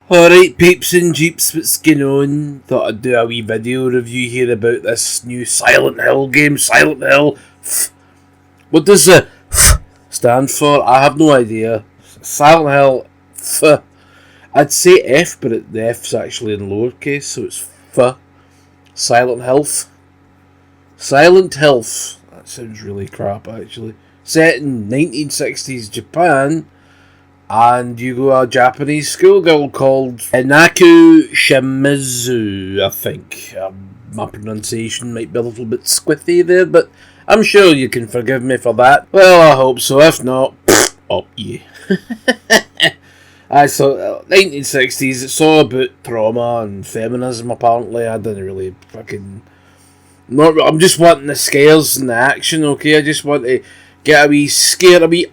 Alright peeps and jeeps, what's going on? Thought I'd do a wee video review here about this new Silent Hill game. Silent Hill. What does the stand for? I have no idea. Silent Hill. I'd say F, but the F's actually in lowercase, so it's F. Silent Health. Silent Health. That sounds really crap, actually. Set in 1960s Japan, and you go a Japanese schoolgirl called Inaku Shimizu, I think. My pronunciation might be a little bit squiffy there, but I'm sure you can forgive me for that. Well, I hope so. If not, up you. I saw 1960s. It's all about trauma and feminism. Apparently, I didn't really fucking. I'm just wanting the scares and the action. Okay, I just want to get a wee scare, a wee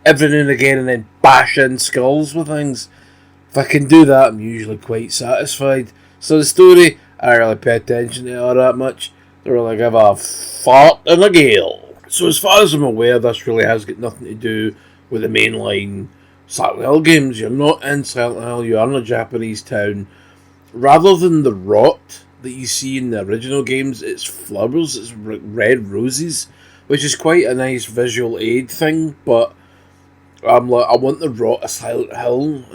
every now and again, and then bash in skulls with things. If I can do that, I'm usually quite satisfied. So the story, I don't really pay attention to it all that much. They really give a fart in a gale. So as far as I'm aware, this really has got nothing to do with the mainline Silent Hill games. You're not in Silent Hill, you are in a Japanese town. Rather than the rot that you see in the original games, it's flowers, it's red roses, which is quite a nice visual aid thing, but I'm like, I want the rot of Silent Hill.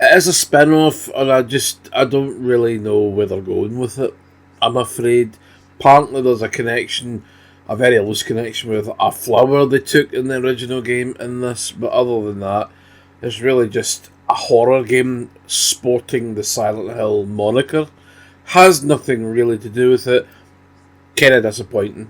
It is a spin-off, and I don't really know where they're going with it, I'm afraid. Apparently there's a connection, a very loose connection with a flower they took in the original game in this, but other than that, it's really just a horror game sporting the Silent Hill moniker. Has nothing really to do with it. Kinda disappointing.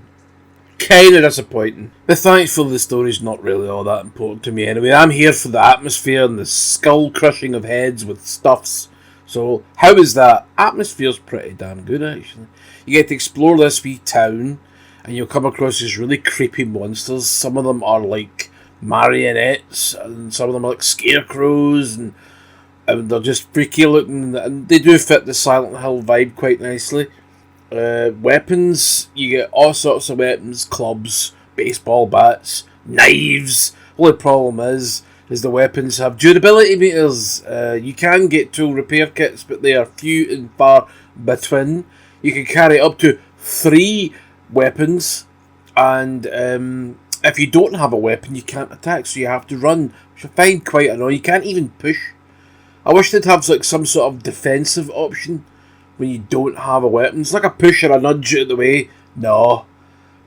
But thankfully the story's not really all that important to me anyway. I'm here for the atmosphere and the skull crushing of heads with stuffs. So how is that? Atmosphere's pretty damn good actually. You get to explore this wee town and you'll come across these really creepy monsters. Some of them are like marionettes and some of them are like scarecrows and they're just freaky looking, and they do fit the Silent Hill vibe quite nicely. Weapons, you get all sorts of weapons, clubs, baseball bats, knives. Only problem is the weapons have durability meters. You can get tool repair kits, but they are few and far between. You can carry up to 3 weapons, and if you don't have a weapon, you can't attack, so you have to run, which I find quite annoying. You can't even push. I wish they'd have like some sort of defensive option when you don't have a weapon. It's like a push or a nudge out of the way. No.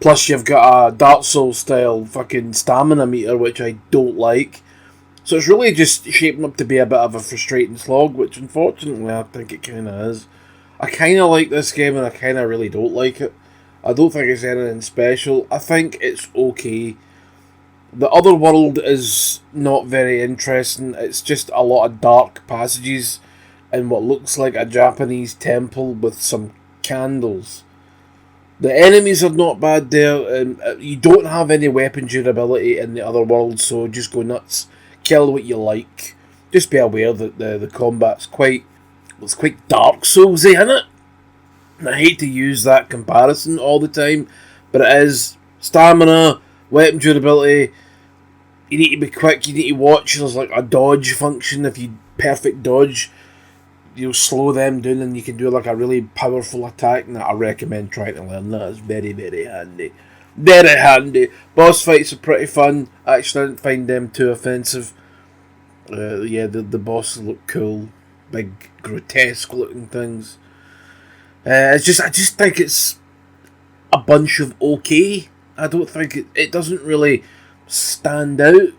Plus you've got a Dark Souls style fucking stamina meter, which I don't like. So it's really just shaping up to be a bit of a frustrating slog, which unfortunately I think it kind of is. I kind of like this game and I kind of really don't like it. I don't think it's anything special. I think it's okay. The other world is not very interesting. It's just a lot of dark passages in what looks like a Japanese temple with some candles. The enemies are not bad there. You don't have any weapon durability in the other world, so just go nuts. Kill what you like. Just be aware that the combat's quite Dark Soulsy, isn't it? And I hate to use that comparison all the time, but it is. Stamina, weapon durability. You need to be quick, you need to watch. There's like a dodge function. If you perfect dodge, you'll slow them down and you can do like a really powerful attack. And I recommend trying to learn that. It's very, very handy. Very handy. Boss fights are pretty fun. Actually, I didn't find them too offensive. The bosses look cool. Big, grotesque looking things. I just think it's a bunch of okay. I don't think it doesn't really stand out.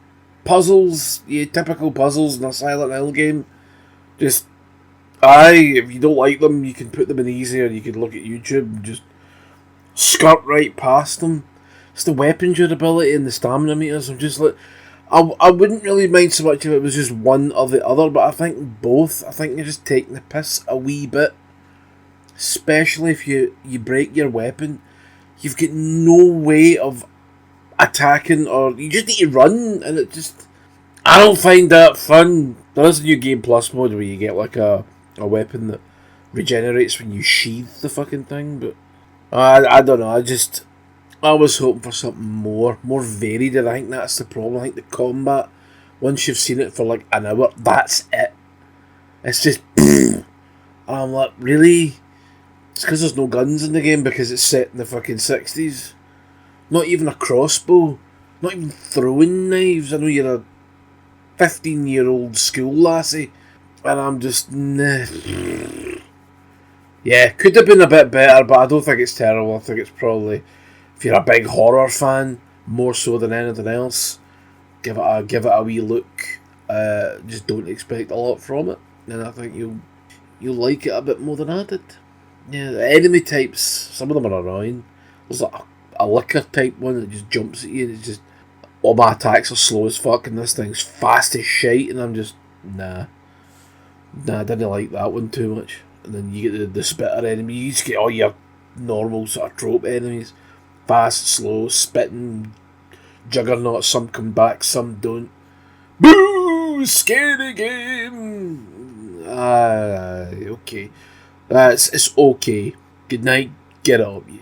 Puzzles, typical puzzles in a Silent Hill game. Just, if you don't like them, you can put them in easy, or you can look at YouTube and just skirt right past them. It's the weapon durability and the stamina meters. I'm just like, I wouldn't really mind so much if it was just one or the other, but I think both. I think you're just taking the piss a wee bit. Especially if you break your weapon. You've got no way of attacking, or you just need to run, and I don't find that fun. There is a new Game Plus mode where you get like a weapon that regenerates when you sheath the fucking thing, but I don't know, I was hoping for something more varied, and I think that's the problem. I think the combat once you've seen it for like an hour, that's it. It's just, and I'm like, really? It's because there's no guns in the game because it's set in the fucking 60s. Not even a crossbow. Not even throwing knives. I know you're a 15-year-old school lassie. And I'm just, nah. Yeah, could have been a bit better, but I don't think it's terrible. I think it's probably, if you're a big horror fan, more so than anything else, give it a wee look. Just don't expect a lot from it, and I think you'll like it a bit more than I did. Yeah, the enemy types, some of them are annoying. There's like a liquor type one that just jumps at you, and it's just, all my attacks are slow as fuck, and this thing's fast as shite, and I'm just, nah, I didn't like that one too much. And then you get the spitter enemy, you just get all your normal sort of trope enemies. Fast, slow, spitting, juggernaut, some come back, some don't. Boo! Scary game! Okay. It's okay. Good night, get up, you.